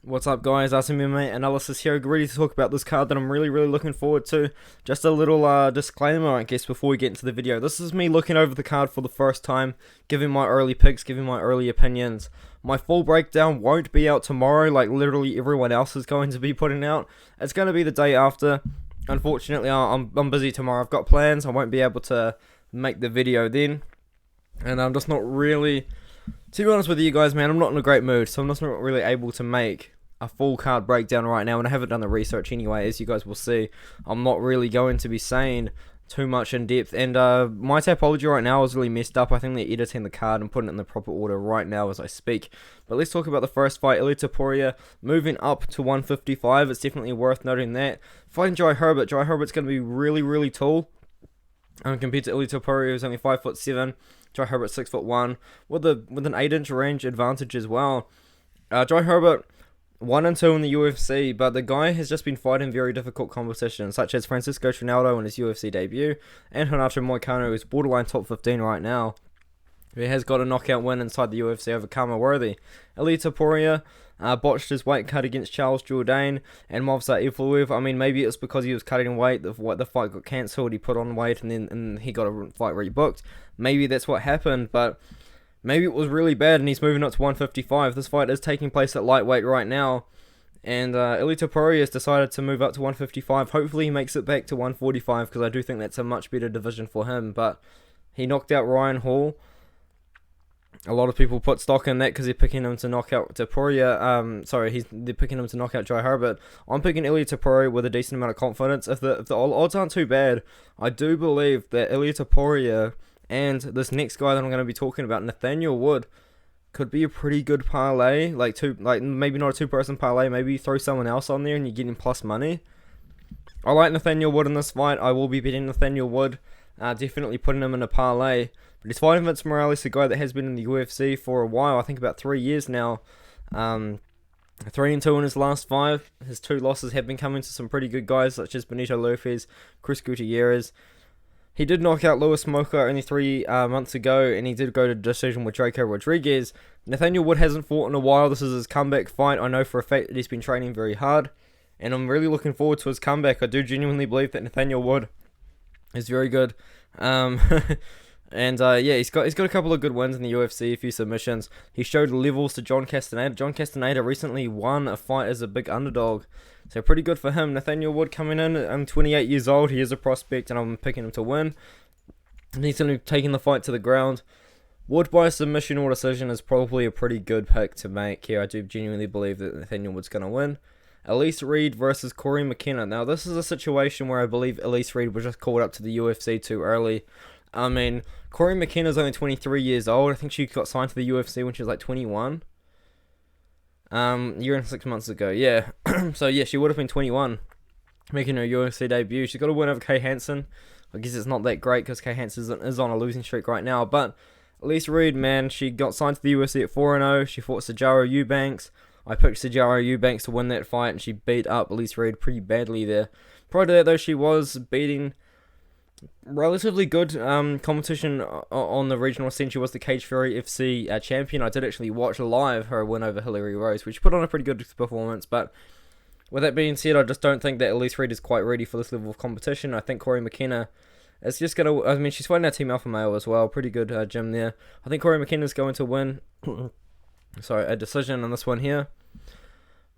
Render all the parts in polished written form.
What's up, guys? Artem MMA Analysis here, ready to talk about this card that I'm really looking forward to. Just a little disclaimer, I guess, before we get into the video. This is me looking over the card for the first time, giving my early picks, giving my early opinions. My full breakdown won't be out tomorrow, like literally everyone else is going to be putting out. It's going to be the day after. Unfortunately, I'm busy tomorrow. I've got plans. I won't be able to make the video then. And I'm just not really... To be honest with you guys, man, I'm not in a great mood, so I'm just not really able to make a full card breakdown right now, and I haven't done the research anyway, as you guys will see. I'm not really going to be saying too much in depth, and my typology right now is really messed up. I think they're editing the card and putting it in the proper order right now as I speak. But let's talk about the first fight. Elise moving up to 155. It's definitely worth noting that. Fighting Jai Herbert. Jai Herbert's going to be really tall. Compared to Elise who's only 5'7", Jai Herbert 6'1", with an 8-inch range advantage as well. Jai Herbert 1-2 in the UFC, but the guy has just been fighting very difficult competition, such as Francisco Trinaldo in his UFC debut, and Renato Moicano, who's borderline top 15 right now. He has got a knockout win inside the UFC over Kama Worthy. Elite botched his weight cut against Charles Jourdain and Movsar Evloev. I mean, maybe it's because he was cutting weight, the fight got cancelled, he put on weight, and he got a fight rebooked. Maybe that's what happened, but maybe it was really bad and he's moving up to 155. This fight is taking place at lightweight right now, and Elite has decided to move up to 155. Hopefully he makes it back to 145, because I do think that's a much better division for him, but he knocked out Ryan Hall. A lot of people put stock in that because they're picking him to knock out they're picking him to knock out Jai Herbert. I'm picking Ilia Topuria with a decent amount of confidence. If the odds aren't too bad, I do believe that Ilia Topuria and this next guy that I'm going to be talking about, Nathaniel Wood, could be a pretty good parlay. Maybe not a two-person parlay. Maybe you throw someone else on there and you're getting plus money. I like Nathaniel Wood in this fight. I will be betting Nathaniel Wood. Definitely putting him in a parlay. But he's fighting Vince Morales, a guy that has been in the UFC for a while. I think about 3 years now. 3-2 in his last 5. His 2 losses have been coming to some pretty good guys, such as Benito Lopez, Chris Gutierrez. He did knock out Louis Smolka only 3 months ago, and he did go to decision with Draco Rodriguez. Nathaniel Wood hasn't fought in a while. This is his comeback fight. I know for a fact that he's been training very hard, and I'm really looking forward to his comeback. I do genuinely believe that Nathaniel Wood is very good. He's got a couple of good wins in the UFC, a few submissions. He showed levels to John Castaneda. John Castaneda recently won a fight as a big underdog, so pretty good for him. Nathaniel Wood coming in. I'm 28 years old. He is a prospect, and I'm picking him to win. And he's going to be taking the fight to the ground. Wood by submission or decision is probably a pretty good pick to make here. I do genuinely believe that Nathaniel Wood's going to win. Elise versus Cory Mckenna. Now, this is a situation where I believe Elise was just called up to the UFC too early. I mean, Cory McKenna's only 23 years old. I think she got signed to the UFC when she was like 21. Year and 6 months ago, yeah. So, yeah, she would have been 21, making her UFC debut. She's got a win over Kay Hansen. I guess it's not that great because Kay Hansen is on a losing streak right now. But Elise man, she got signed to the UFC at 4-0. She fought Sijara Eubanks. I picked Sijara Eubanks to win that fight, and she beat up Elise pretty badly there. Prior to that, though, she was beating relatively good competition on the regional scene. She was the Cage Fury FC champion. I did actually watch live her win over Hillary Rose, which put on a pretty good performance. But with that being said, I just don't think that Elise is quite ready for this level of competition. I think Cory McKenna is just going to... I mean, she's fighting our Team Alpha Male as well. Pretty good gym there. I think Cory McKenna is going to win... a decision on this one here.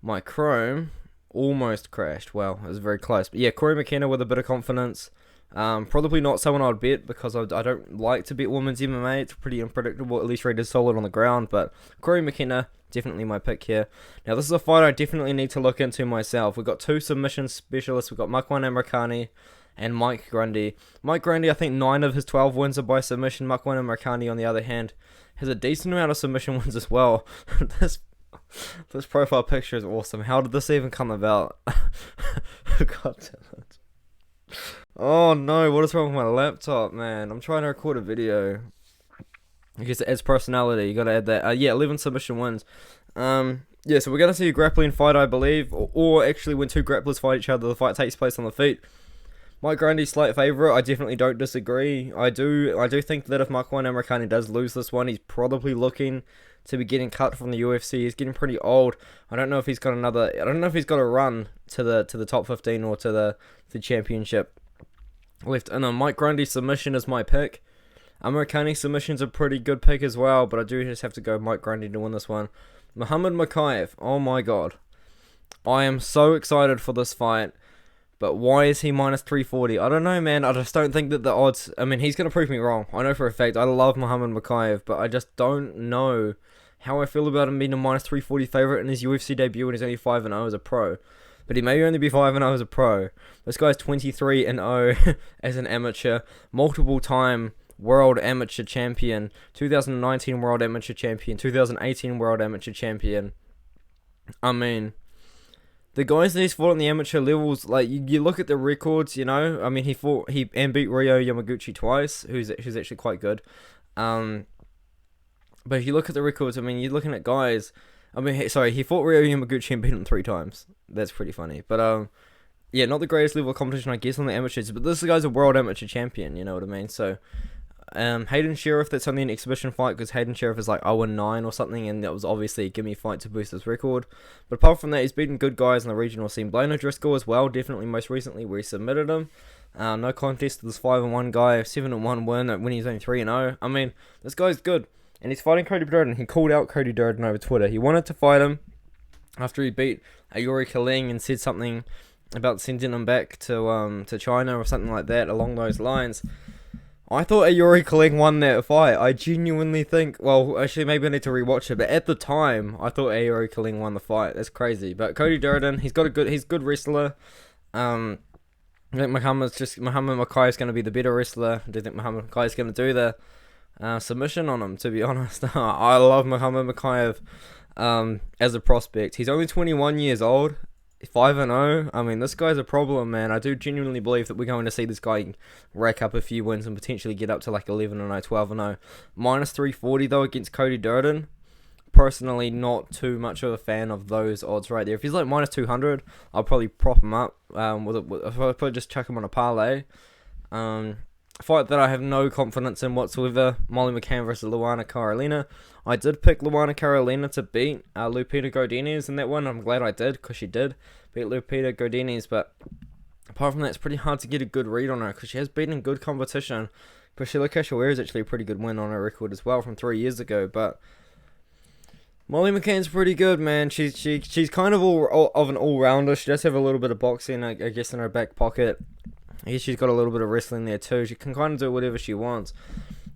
My Chrome almost crashed. Well, it was very close. But yeah, Cory McKenna with a bit of confidence. Probably not someone I'd bet, because I don't like to bet women's MMA. It's pretty unpredictable. At least Reed is solid on the ground, but Cory McKenna, definitely my pick here. Now, this is a fight I definitely need to look into myself. We've got 2 submission specialists. We've got Makwan Amrikani and Mike Grundy. Mike Grundy, I think 9 of his 12 wins are by submission. Makwan Amrikani, on the other hand, has a decent amount of submission wins as well. This profile picture is awesome. How did this even come about? God damn it. Oh no, what is wrong with my laptop, man? I'm trying to record a video. I guess it adds personality, you gotta add that. 11 submission wins. So we're gonna see a grappling fight, I believe. Or actually, when 2 grapplers fight each other, the fight takes place on the feet. Mike Grundy's slight favourite. I definitely don't disagree. I do think that if Makwan Amrikani does lose this one, he's probably looking to be getting cut from the UFC. He's getting pretty old. I don't know if he's got a run to the top 15 or to the championship left. And Mike Grundy submission is my pick. Amrikani submission's a pretty good pick as well, but I do just have to go Mike Grundy to win this one. Muhammad Mokaev, oh my god. I am so excited for this fight. But why is he minus 340? I don't know, man. I just don't think that the odds... I mean, he's going to prove me wrong. I know for a fact. I love Muhammad Mokaev, but I just don't know how I feel about him being a minus 340 favourite in his UFC debut when he's only 5-0 as a pro. But he may only be 5-0 as a pro. This guy's 23-0 as an amateur. Multiple time World Amateur Champion. 2019 World Amateur Champion. 2018 World Amateur Champion. I mean... the guys that he's fought on the amateur levels, like, you look at the records, you know, I mean, he beat Ryo Yamaguchi twice, who's actually quite good, but if you look at the records, I mean, you're looking at guys, I mean, he fought Ryo Yamaguchi and beat him 3 times, that's pretty funny, but, yeah, not the greatest level of competition, I guess, on the amateurs, but this guy's a world amateur champion, you know what I mean, so... Hayden Sheriff, that's only an exhibition fight because Hayden Sheriff is like 0-9 or something, and that was obviously a gimme fight to boost his record. But apart from that, he's beaten good guys in the regional scene. Blaine O'Driscoll as well, definitely most recently where he submitted him. No contest to this 5-1 guy, 7-1 win when he's only 3-0. I mean, this guy's good, and he's fighting Cody Durden. He called out Cody Durden over Twitter. He wanted to fight him after he beat Yuri Kaling and said something about sending him back to China or something like that along those lines. I thought Yuri Kaling won that fight. I genuinely think... well, actually, maybe I need to rewatch it. But at the time, I thought Yuri Kaling won the fight. That's crazy. But Cody Durden, he's a good wrestler. I think Muhammad Mokaev is going to be the better wrestler. I do think Muhammad Mokaev is going to do the submission on him, to be honest. I love Muhammad Mokaev as a prospect. He's only 21 years old. 5-0. I mean, this guy's a problem, man. I do genuinely believe that we're going to see this guy rack up a few wins and potentially get up to like 11-0, 12-0. Minus 340 though against Cody Durden. Personally, not too much of a fan of those odds right there. If he's like minus 200, I'll probably prop him up. I'll probably just chuck him on a parlay. Fight that I have no confidence in whatsoever. Molly McCann versus Luana Carolina. I did pick Luana Carolina to beat Lupita Godinez in that one. I'm glad I did, because she did beat Lupita Godinez. But apart from that, it's pretty hard to get a good read on her, because she has beaten good competition. Priscilla Cachoeira is actually a pretty good win on her record as well from 3 years ago. But Molly McCann's pretty good, man. She's kind of an all-rounder. She does have a little bit of boxing, I guess, in her back pocket. I guess she's got a little bit of wrestling there too. She can kind of do whatever she wants.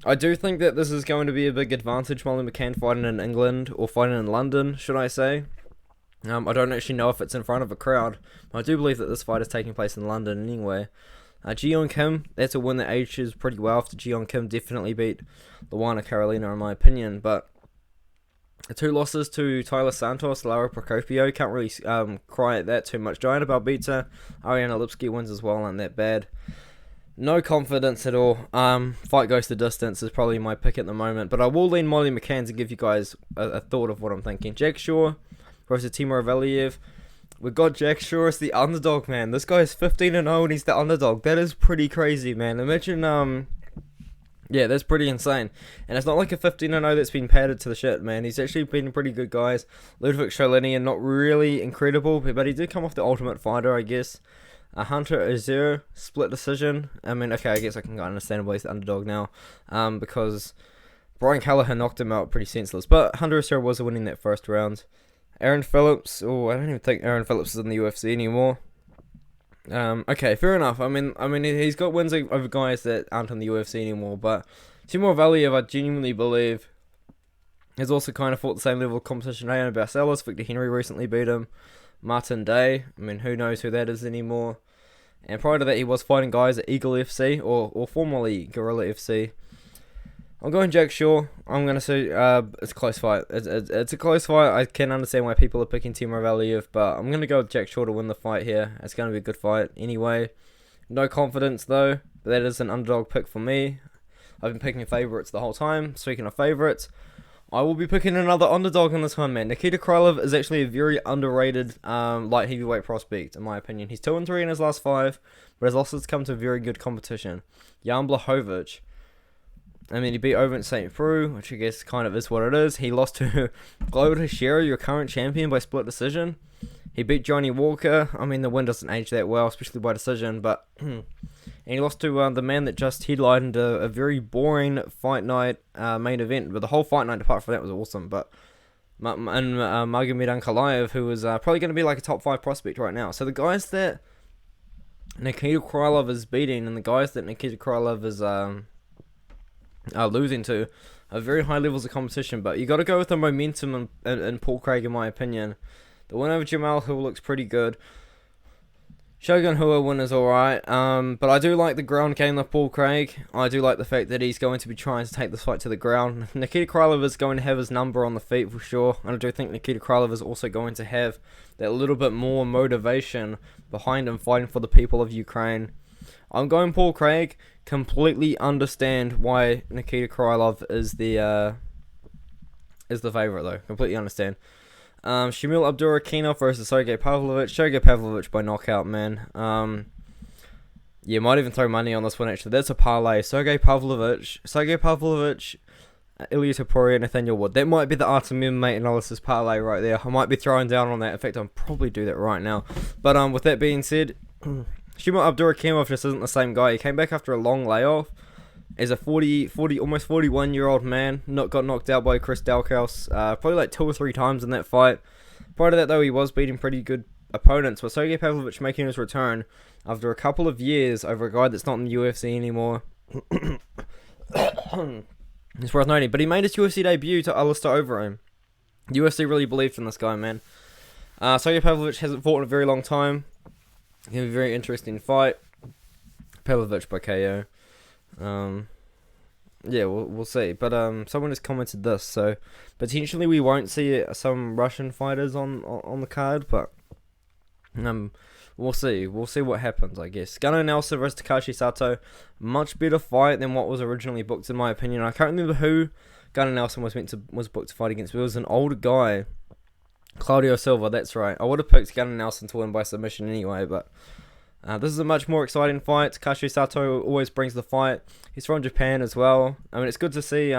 I do think that this is going to be a big advantage, Molly McCann fighting in England, or fighting in London, should I say. I don't actually know if it's in front of a crowd, but I do believe that this fight is taking place in London anyway. Jeon Kim, that's a win that ages pretty well after Jeon Kim definitely beat Luana Carolina in my opinion, but 2 losses to Tyler Santos, Lara Procopio, can't really cry at that too much. Diana Balbita, Ariana Lipsky wins as well, aren't that bad. No confidence at all. Fight goes the distance is probably my pick at the moment, but I will lean Molly McCann to give you guys a thought of what I'm thinking. Jack Shaw versus Timur Valiev. We've got Jack Shaw as the underdog, man. This guy is 15-0 and he's the underdog. That is pretty crazy, man. Imagine, yeah, that's pretty insane. And it's not like a 15-0 that's been padded to the shit, man. He's actually been pretty good guys. Ludwig Sholinian, not really incredible, but he did come off the Ultimate Fighter, I guess. Hunter Azure, split decision. I mean, okay, I guess I can understand why he's the underdog now. Because Brian Callahan knocked him out pretty senseless. But Hunter Azure was winning that first round. Aaron Phillips, I don't even think Aaron Phillips is in the UFC anymore. Okay, fair enough. I mean, he's got wins over guys that aren't in the UFC anymore, but Timur Valiev, I genuinely believe, has also kind of fought the same level of competition. Rayan Barcelos, Victor Henry recently beat him. Martin Day, I mean, who knows who that is anymore. And prior to that, he was fighting guys at Eagle FC, or formerly Gorilla FC. I'm going Jack Shaw. I'm going to say it's a close fight. It's a close fight. I can understand why people are picking Timur Valiev, but I'm going to go with Jack Shaw to win the fight here. It's going to be a good fight anyway. No confidence, though. But that is an underdog pick for me. I've been picking favourites the whole time. Speaking of favourites, I will be picking another underdog in this one, man. Nikita Krylov is actually a very underrated light heavyweight prospect, in my opinion. He's 2-3 in his last 5, but his losses come to very good competition. Jan Blachowicz. I mean, he beat Ovin St. Preux, which I guess kind of is what it is. He lost to Glover Teixeira, your current champion, by split decision. He beat Johnny Walker. I mean, the win doesn't age that well, especially by decision, but... and he lost to the man that just headlined a very boring fight night main event. But the whole fight night, apart from that, was awesome. But Magomed Ankalaev, who was probably going to be like a top 5 prospect right now. So the guys that Nikita Krylov is beating and the guys that Nikita Krylov is losing to are very high levels of competition. But you got to go with the momentum in Paul Craig, in my opinion. The win over Jamal Hill looks pretty good. Shogun Rua win is alright, but I do like the ground game of Paul Craig. I do like the fact that he's going to be trying to take this fight to the ground. Nikita Krylov is going to have his number on the feet for sure, and I do think Nikita Krylov is also going to have that little bit more motivation behind him fighting for the people of Ukraine. I'm going Paul Craig. Completely understand why Nikita Krylov is the favorite though. Completely understand. Shamil Abdurakhimov versus Sergey Pavlovich. Sergey Pavlovich by knockout, man. Yeah, might even throw money on this one, actually. That's a parlay. Sergey Pavlovich, Ilya Topuria, Nathaniel Wood. That might be the Artem MMA Analysis parlay right there. I might be throwing down on that. In fact, I'll probably do that right now. But with that being said, Shamil Abdurakhimov just isn't the same guy. He came back after a long layoff. As a almost 41-year-old man, got knocked out by Chris Dalkaus, probably like 2 or 3 times in that fight. Prior to that, though, he was beating pretty good opponents. But Sergey Pavlovich making his return after a couple of years over a guy that's not in the UFC anymore. It's worth noting. But he made his UFC debut to Alistair Overeem. UFC really believed in this guy, man. Sergey Pavlovich hasn't fought in a very long time. It's going to be a very interesting fight. Pavlovich by KO. Yeah, we'll see. But someone has commented this, so potentially we won't see some Russian fighters on the card, but we'll see. We'll see what happens, I guess. Gunnar Nelson versus Takashi Sato, much better fight than what was originally booked, in my opinion. I can't remember who Gunnar Nelson was booked to fight against, but it was an older guy, Claudio Silva. That's right. I would have picked Gunnar Nelson to win by submission anyway, but. This is a much more exciting fight. Takashi Sato always brings the fight. He's from Japan as well. I mean, it's good to see.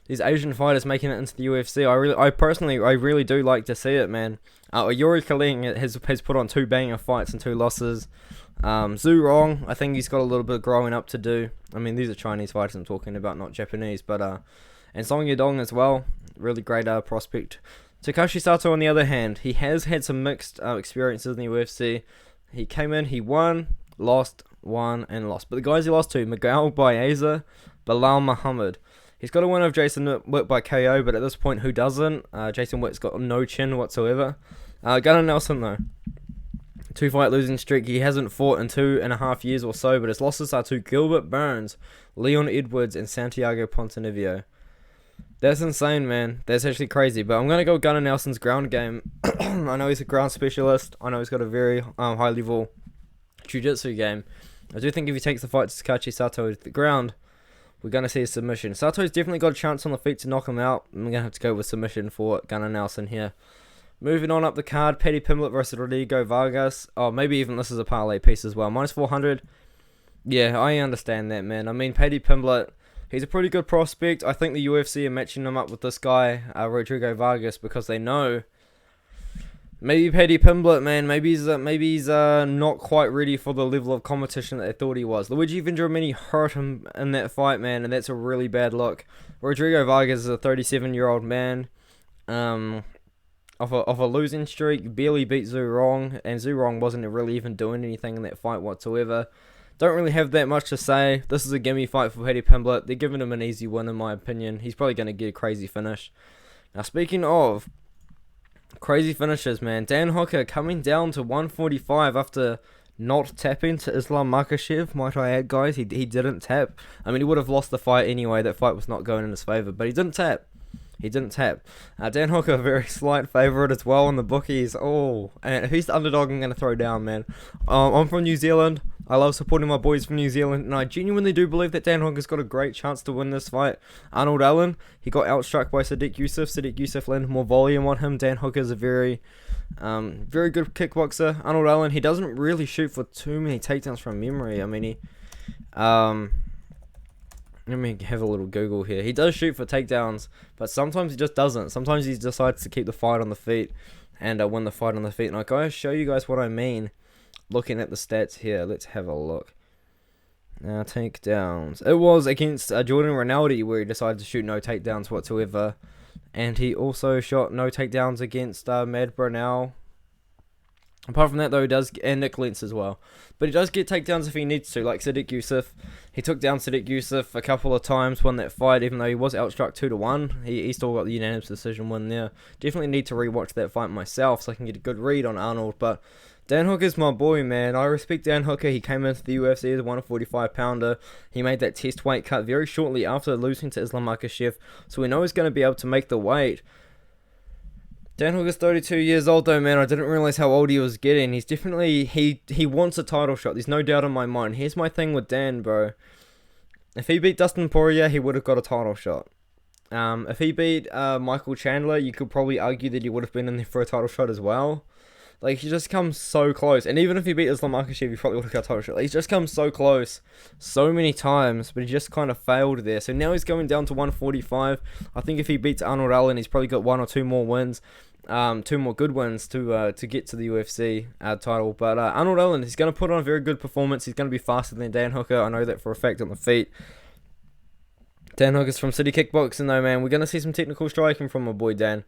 These Asian fighters making it into the UFC. I personally really do like to see it, man. Yuri Kalin has put on 2 banger fights and 2 losses. Zhu Rong, I think he's got a little bit of growing up to do. I mean, these are Chinese fighters I'm talking about, not Japanese. But and Song Yadong as well, really great prospect. Takashi Sato, on the other hand, he has had some mixed experiences in the UFC. He came in, he won, lost, and lost. But the guys he lost to, Miguel Baeza, Bilal Muhammad. He's got a win of Jason Witt by KO, but at this point, who doesn't? Jason Witt's got no chin whatsoever. Gunnar Nelson, though. 2-fight losing streak. He hasn't fought in 2.5 years or so, but his losses are to Gilbert Burns, Leon Edwards, and Santiago Ponzinibbio. That's insane, man. That's actually crazy. But I'm going to go Gunnar Nelson's ground game. I know he's a ground specialist. I know he's got a very high-level jiu-jitsu game. I do think if he takes the fight to Takashi Sato to the ground, we're going to see a submission. Sato's definitely got a chance on the feet to knock him out. I'm going to have to go with submission for Gunnar Nelson here. Moving on up the card, Paddy Pimblett versus Rodrigo Vargas. Oh, maybe even this is a parlay piece as well. Minus 400. Yeah, I understand that, man. I mean, Paddy Pimblett, he's a pretty good prospect. I think the UFC are matching him up with this guy, Rodrigo Vargas, because they know maybe Paddy Pimblett, man, maybe he's not quite ready for the level of competition that they thought he was. Luigi Vendramini hurt him in that fight, man, and that's a really bad look. Rodrigo Vargas is a 37-year-old man, off a losing streak, barely beat Zhu Rong, and Zhu Rong wasn't really even doing anything in that fight whatsoever. Don't really have that much to say. This is a gimme fight for Paddy Pimblett. They're giving him an easy win, in my opinion. He's probably going to get a crazy finish. Now, speaking of crazy finishes, man, Dan Hocker coming down to 145 after not tapping to Islam Makhachev, might I add, guys. He didn't tap. I mean, he would have lost the fight anyway. That fight was not going in his favor, but he didn't tap. Dan Hocker, a very slight favourite as well in the bookies. Oh, and if he's the underdog, I'm going to throw down, man. I'm from New Zealand. I love supporting my boys from New Zealand, and I genuinely do believe that Dan Hocker's got a great chance to win this fight. Arnold Allen, he got outstruck by Sadiq Youssef. Sadiq Youssef landed more volume on him. Dan Hocker's a very good kickboxer. Arnold Allen, he doesn't really shoot for too many takedowns from memory. I mean, Let me have a little Google here. He does shoot for takedowns, but sometimes he just doesn't. Sometimes he decides to keep the fight on the feet and win the fight on the feet. And I'm going to show you guys what I mean looking at the stats here. Let's have a look. Now, takedowns. It was against Jordan Rinaldi where he decided to shoot no takedowns whatsoever. And he also shot no takedowns against Mad Brunel. Apart from that, though, he does, and Nick Lentz as well. But he does get takedowns if he needs to, like Sadiq Youssef. He took down Sadiq Youssef a couple of times, won that fight, even though he was outstruck 2-1. He still got the unanimous decision win there. Definitely need to rewatch that fight myself so I can get a good read on Arnold. But Dan Hooker's my boy, man. I respect Dan Hooker. He came into the UFC as a 145-pounder. He made that test weight cut very shortly after losing to Islam Makhachev, so we know he's going to be able to make the weight. Dan Hooker's 32 years old though, man. I didn't realize how old he was getting. He's definitely, he wants a title shot. There's no doubt in my mind. Here's my thing with Dan, bro. If he beat Dustin Poirier, he would have got a title shot. If he beat Michael Chandler, you could probably argue that he would have been in there for a title shot as well. Like, he just comes so close. And even if he beat Islam Makhachev, he probably would have got a title shot. Like, he's just come so close so many times, but he just kind of failed there. So now he's going down to 145. I think if he beats Arnold Allen, he's probably got 1 or 2 more wins. 2 more good wins to get to the UFC title. But Arnold Allen, he's going to put on a very good performance. He's going to be faster than Dan Hooker. I know that for a fact on the feet. Dan Hooker's from City Kickboxing though, man. We're going to see some technical striking from my boy Dan.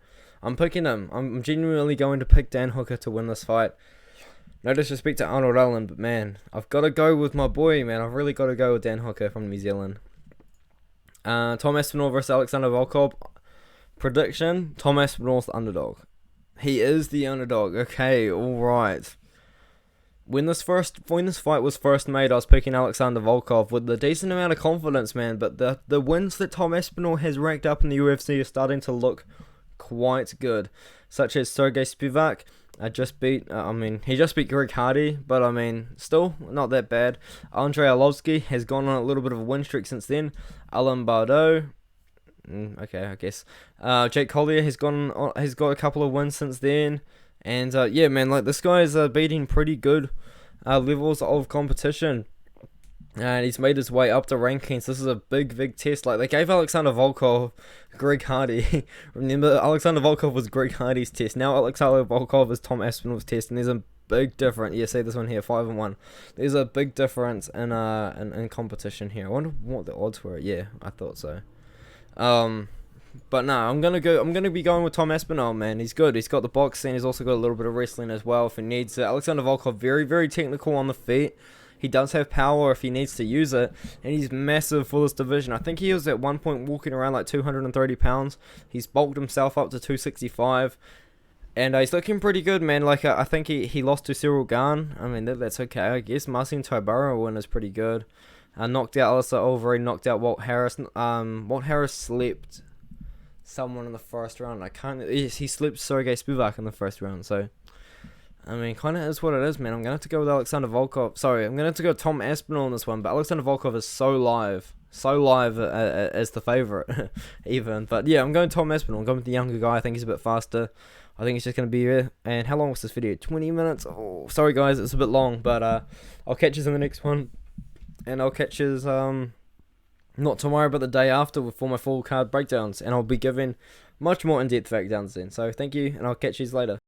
I'm picking him. I'm genuinely going to pick Dan Hooker to win this fight. No disrespect to Arnold Allen, but man, I've got to go with my boy, man. I've really got to go with Dan Hooker from New Zealand. Tom Aspinall versus Alexander Volkov. Prediction, Tom Aspinall's the underdog. He is the underdog. Okay, alright. When this fight was first made, I was picking Alexander Volkov with a decent amount of confidence, man. But the wins that Tom Aspinall has racked up in the UFC are starting to look quite good. Such as Sergey Spivak. He just beat Greg Hardy, but I mean, still not that bad. Andrei Arlovsky has gone on a little bit of a win streak since then. Alan Bardo. Okay, I guess. Jake Collier has got a couple of wins since then, and yeah, man, like this guy is beating pretty good levels of competition, and he's made his way up the rankings. This is a big test. Like, they gave Alexander Volkov Greg Hardy. Remember, Alexander Volkov was Greg Hardy's test. Now Alexander Volkov is Tom Aspinall's test, and there's a big difference. Yeah, see this one here, 5-1. There's a big difference in competition here. I wonder what the odds were. Yeah, I thought so. But no, I'm gonna be going with Tom Aspinall, man. He's good. He's got the boxing. He's also got a little bit of wrestling as well if he needs it. Alexander Volkov, very technical on the feet. He does have power if he needs to use it, and he's massive for this division. I think he was at one point walking around like 230 pounds. He's bulked himself up to 265, and he's looking pretty good, man. Like, I think he lost to Cyril Gane. I mean, that's okay, I guess. Marcin Tybura win is pretty good. Knocked out Alistair Overeem, knocked out Walt Harris. Walt Harris slept someone in the first round. He slept Sergey Spivak in the first round, so I mean, kind of is what it is, man. I'm going to have to go with Alexander Volkov. Sorry, I'm going to have to go with Tom Aspinall in this one, but Alexander Volkov is so live as the favourite, even. But yeah, I'm going Tom Aspinall. I'm going with the younger guy. I think he's a bit faster. I think he's just going to be here. And how long was this video? 20 minutes? Oh, sorry, guys. It's a bit long, but I'll catch you in the next one. And I'll catch you not tomorrow, but the day after for my full card breakdowns. And I'll be giving much more in-depth breakdowns then. So thank you, and I'll catch you later.